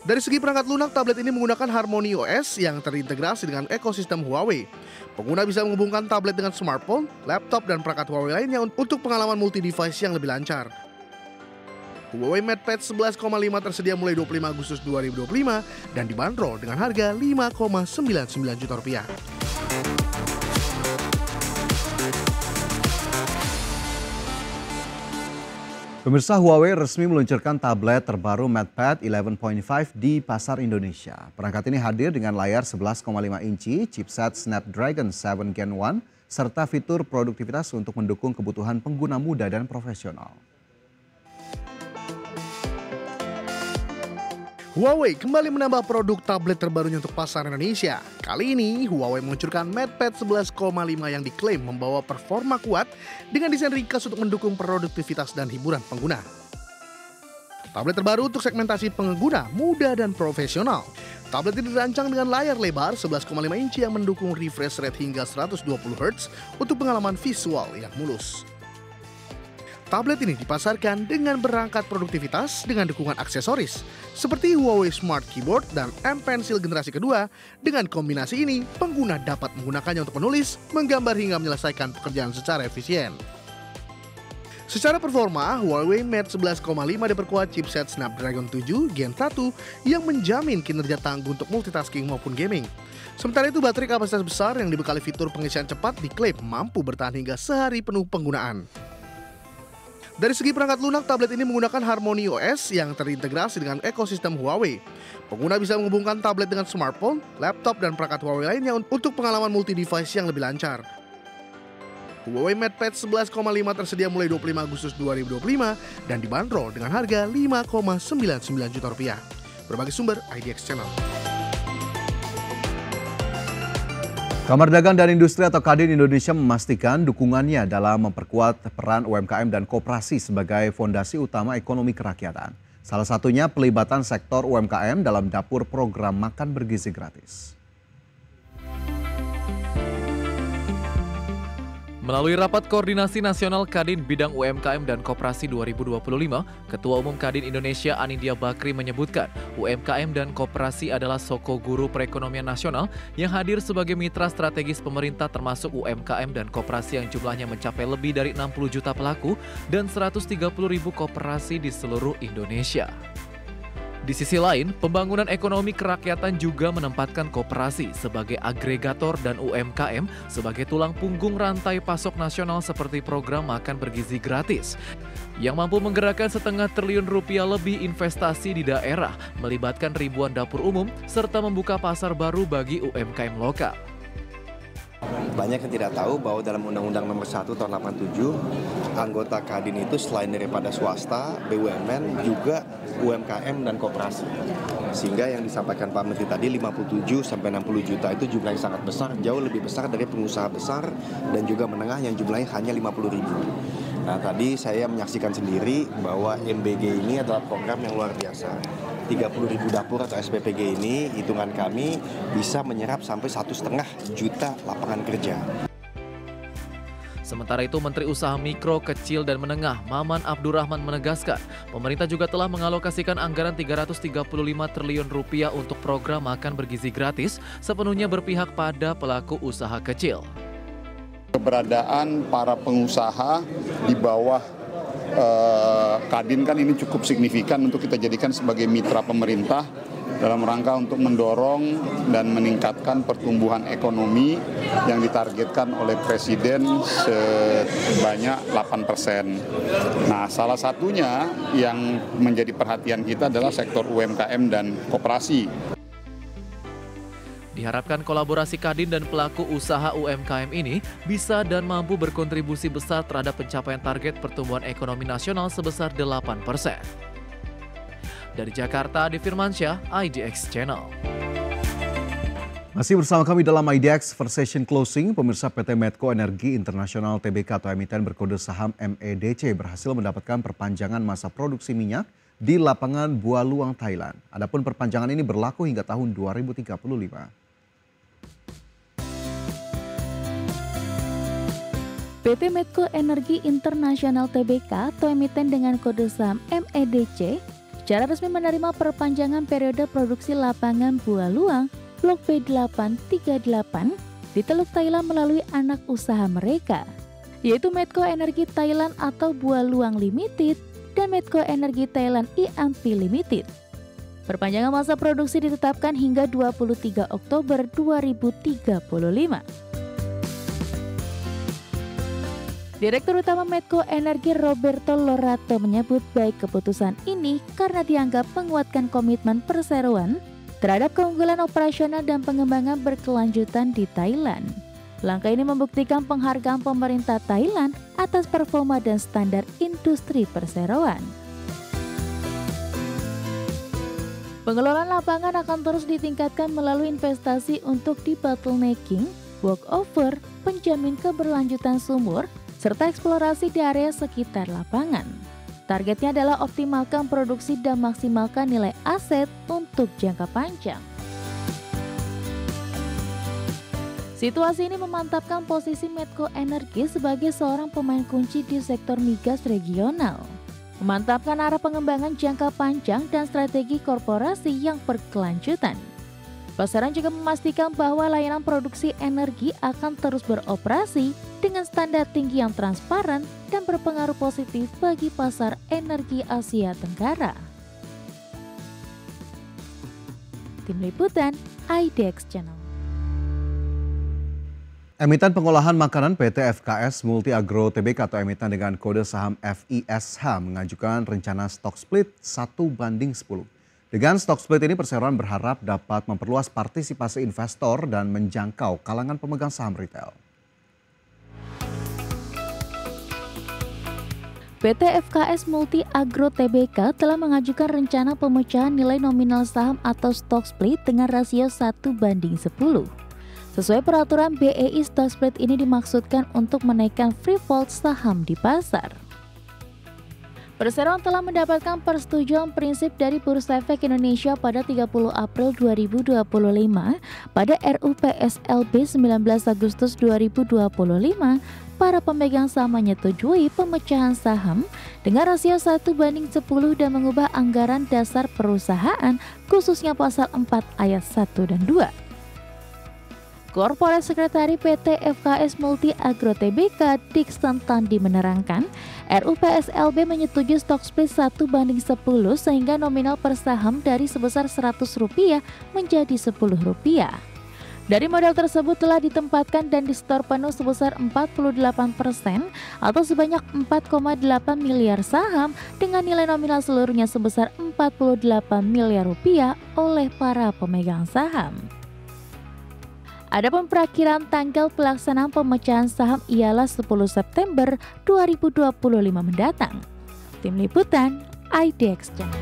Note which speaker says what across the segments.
Speaker 1: Dari segi perangkat lunak, tablet ini menggunakan Harmony OS yang terintegrasi dengan ekosistem Huawei. Pengguna bisa menghubungkan tablet dengan smartphone, laptop, dan perangkat Huawei lainnya untuk pengalaman multi-device yang lebih lancar. Huawei MatePad 11,5 tersedia mulai 25 Agustus 2025 dan dibanderol dengan harga Rp5,99 juta.
Speaker 2: Pemirsa, Huawei resmi meluncurkan tablet terbaru MatePad 11.5 di pasar Indonesia. Perangkat ini hadir dengan layar 11,5 inci, chipset Snapdragon 7 Gen 1, serta fitur produktivitas untuk mendukung kebutuhan pengguna muda dan profesional.
Speaker 1: Huawei kembali menambah produk tablet terbarunya untuk pasar Indonesia. Kali ini, Huawei meluncurkan MatePad 11,5 yang diklaim membawa performa kuat dengan desain ringkas untuk mendukung produktivitas dan hiburan pengguna. Tablet terbaru untuk segmentasi pengguna muda dan profesional. Tablet ini dirancang dengan layar lebar 11,5 inci yang mendukung refresh rate hingga 120 Hz untuk pengalaman visual yang mulus. Tablet ini dipasarkan dengan berangkat produktivitas dengan dukungan aksesoris seperti Huawei Smart Keyboard dan M Pencil generasi kedua. Dengan kombinasi ini, pengguna dapat menggunakannya untuk menulis, menggambar hingga menyelesaikan pekerjaan secara efisien. Secara performa, Huawei Mate 11,5 diperkuat chipset Snapdragon 7 Gen 1 yang menjamin kinerja tangguh untuk multitasking maupun gaming. Sementara itu, baterai kapasitas besar yang dibekali fitur pengisian cepat diklaim mampu bertahan hingga sehari penuh penggunaan. Dari segi perangkat lunak, tablet ini menggunakan Harmony OS yang terintegrasi dengan ekosistem Huawei. Pengguna bisa menghubungkan tablet dengan smartphone, laptop, dan perangkat Huawei lainnya untuk pengalaman multi-device yang lebih lancar. Huawei MatePad 11,5 tersedia mulai 25 Agustus 2025 dan dibanderol dengan harga Rp5,99 juta. Berbagai sumber IDX Channel.
Speaker 2: Kamar Dagang dan Industri atau Kadin Indonesia memastikan dukungannya dalam memperkuat peran UMKM dan koperasi sebagai fondasi utama ekonomi kerakyatan. Salah satunya pelibatan sektor UMKM dalam dapur program makan bergizi gratis.
Speaker 3: Melalui Rapat Koordinasi Nasional Kadin Bidang UMKM dan Koperasi 2025, Ketua Umum Kadin Indonesia Anindya Bakri menyebutkan UMKM dan koperasi adalah soko guru perekonomian nasional yang hadir sebagai mitra strategis pemerintah termasuk UMKM dan koperasi yang jumlahnya mencapai lebih dari 60 juta pelaku dan 130 ribu koperasi di seluruh Indonesia. Di sisi lain, pembangunan ekonomi kerakyatan juga menempatkan koperasi sebagai agregator dan UMKM sebagai tulang punggung rantai pasok nasional seperti program makan bergizi gratis yang mampu menggerakkan ₹0,5 triliun lebih investasi di daerah, melibatkan ribuan dapur umum, serta membuka pasar baru bagi UMKM lokal.
Speaker 4: Banyak yang tidak tahu bahwa dalam Undang-Undang Nomor 1 Tahun 87, anggota Kadin itu selain daripada swasta, BUMN, juga UMKM dan koperasi. Sehingga yang disampaikan Pak Menteri tadi 57 sampai 60 juta itu jumlah yang sangat besar, jauh lebih besar dari pengusaha besar dan juga menengah yang jumlahnya hanya 50 ribu. Nah, tadi saya menyaksikan sendiri bahwa MBG ini adalah program yang luar biasa. 30 ribu dapur atau SPPG ini, hitungan kami bisa menyerap sampai 1,5 juta lapangan kerja.
Speaker 3: Sementara itu, Menteri Usaha Mikro, Kecil, dan Menengah Maman Abdurrahman menegaskan, pemerintah juga telah mengalokasikan anggaran Rp335 triliun untuk program makan bergizi gratis, sepenuhnya berpihak pada pelaku usaha kecil.
Speaker 5: Keberadaan para pengusaha di bawah Kadin kan ini cukup signifikan untuk kita jadikan sebagai mitra pemerintah dalam rangka untuk mendorong dan meningkatkan pertumbuhan ekonomi yang ditargetkan oleh Presiden sebanyak 8%. Nah, salah satunya yang menjadi perhatian kita adalah sektor UMKM dan koperasi.
Speaker 3: Diharapkan kolaborasi Kadin dan pelaku usaha UMKM ini bisa dan mampu berkontribusi besar terhadap pencapaian target pertumbuhan ekonomi nasional sebesar 8%. Dari Jakarta, Adi Firmansyah, IDX Channel.
Speaker 2: Masih bersama kami dalam IDX First Session Closing, pemirsa PT Medco Energi Internasional Tbk atau emiten berkode saham MEDC berhasil mendapatkan perpanjangan masa produksi minyak di lapangan Bualuang, Thailand. Adapun perpanjangan ini berlaku hingga tahun 2035.
Speaker 6: PT Medco Energi Internasional Tbk atau emiten dengan kode saham MEDC secara resmi menerima perpanjangan periode produksi lapangan buah luang Blok B838 di Teluk Thailand melalui anak usaha mereka, yaitu Medco Energi Thailand atau Buah Luang Limited dan Medco Energi Thailand IMP Limited. Perpanjangan masa produksi ditetapkan hingga 23 Oktober 2035. Direktur Utama Medco Energi Roberto Lorato menyebut baik keputusan ini karena dianggap menguatkan komitmen perseroan terhadap keunggulan operasional dan pengembangan berkelanjutan di Thailand. Langkah ini membuktikan penghargaan pemerintah Thailand atas performa dan standar industri perseroan. Pengelolaan lapangan akan terus ditingkatkan melalui investasi untuk debottlenecking, walkover, penjamin keberlanjutan sumur, serta eksplorasi di area sekitar lapangan. Targetnya adalah optimalkan produksi dan maksimalkan nilai aset untuk jangka panjang. Situasi ini memantapkan posisi Medco Energi sebagai seorang pemain kunci di sektor migas regional. Memantapkan arah pengembangan jangka panjang dan strategi korporasi yang berkelanjutan. Pasaran juga memastikan bahwa layanan produksi energi akan terus beroperasi dengan standar tinggi yang transparan dan berpengaruh positif bagi pasar energi Asia Tenggara. Tim Liputan, IDX Channel.
Speaker 2: Emiten pengolahan makanan PT FKS Multi Agro Tbk atau emiten dengan kode saham FISH mengajukan rencana stock split 1:10. Dengan stock split ini perseroan berharap dapat memperluas partisipasi investor dan menjangkau kalangan pemegang saham retail.
Speaker 6: PT FKS Multi Agro Tbk telah mengajukan rencana pemecahan nilai nominal saham atau stock split dengan rasio 1:10. Sesuai peraturan BEI, stock split ini dimaksudkan untuk menaikkan free float saham di pasar. Perseroan telah mendapatkan persetujuan prinsip dari Bursa Efek Indonesia pada 30 April 2025 pada RUPSLB 19 Agustus 2025. Para pemegang saham menyetujui pemecahan saham dengan rasio 1:10 dan mengubah anggaran dasar perusahaan khususnya pasal 4 ayat 1 dan 2. Korporat Sekretari PT FKS Multi Agro Tbk Dixon Tandi menerangkan, RUPSLB menyetujui stock split 1:10 sehingga nominal per saham dari sebesar Rp100 menjadi Rp10. Dari modal tersebut telah ditempatkan dan disetor penuh sebesar 48% atau sebanyak 4,8 miliar saham dengan nilai nominal seluruhnya sebesar Rp48 miliar oleh para pemegang saham. Adapun perakhiran tanggal pelaksanaan pemecahan saham ialah 10 September 2025 mendatang. Tim Liputan, IDX Channel.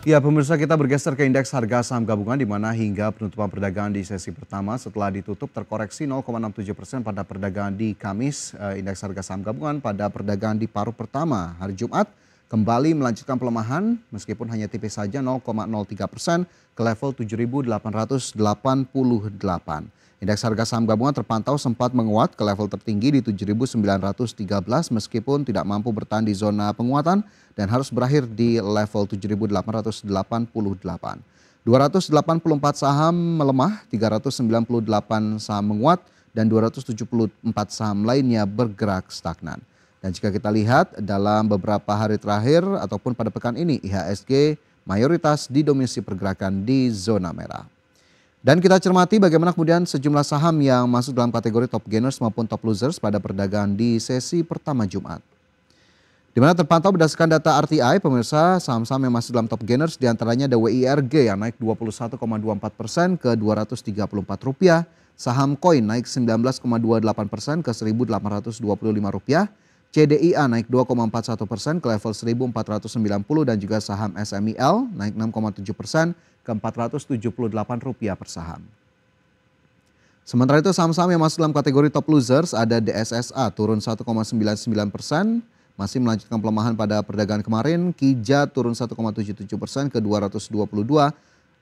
Speaker 2: Ya, pemirsa, kita bergeser ke indeks harga saham gabungan di mana hingga penutupan perdagangan di sesi pertama setelah ditutup terkoreksi 0,67% pada perdagangan di Kamis. Indeks harga saham gabungan pada perdagangan di paruh pertama hari Jumat kembali melanjutkan pelemahan meskipun hanya tipis saja 0,03% ke level 7.888. Indeks harga saham gabungan terpantau sempat menguat ke level tertinggi di 7.913 meskipun tidak mampu bertahan di zona penguatan dan harus berakhir di level 7.888. 284 saham melemah, 398 saham menguat dan 274 saham lainnya bergerak stagnan. Dan jika kita lihat dalam beberapa hari terakhir ataupun pada pekan ini IHSG mayoritas didominasi pergerakan di zona merah. Dan kita cermati bagaimana kemudian sejumlah saham yang masuk dalam kategori top gainers maupun top losers pada perdagangan di sesi pertama Jumat. Di mana terpantau berdasarkan data RTI, pemirsa, saham-saham yang masuk dalam top gainers diantaranya ada WIRG yang naik 21,24% ke Rp234, saham Koin naik 19,28% ke Rp1.825, CDIA naik 2,41% ke level 1.490 dan juga saham SMIL naik 6,7% ke Rp478 per saham. Sementara itu saham-saham yang masuk dalam kategori top losers ada DSSA turun 1,99%, masih melanjutkan pelemahan pada perdagangan kemarin. Kija turun 1,77% ke 222,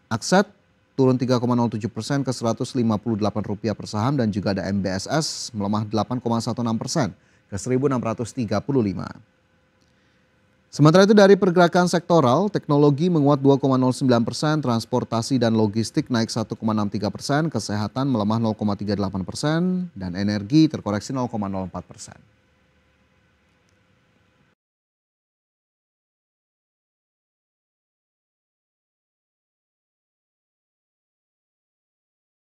Speaker 2: Akset turun 3,07% ke Rp158 per saham dan juga ada MBSS melemah 8,16% ke 1.635. Sementara itu dari pergerakan sektoral, teknologi menguat 2,09%, transportasi dan logistik naik 1,63%, kesehatan melemah 0,38%, dan energi terkoreksi 0,04%.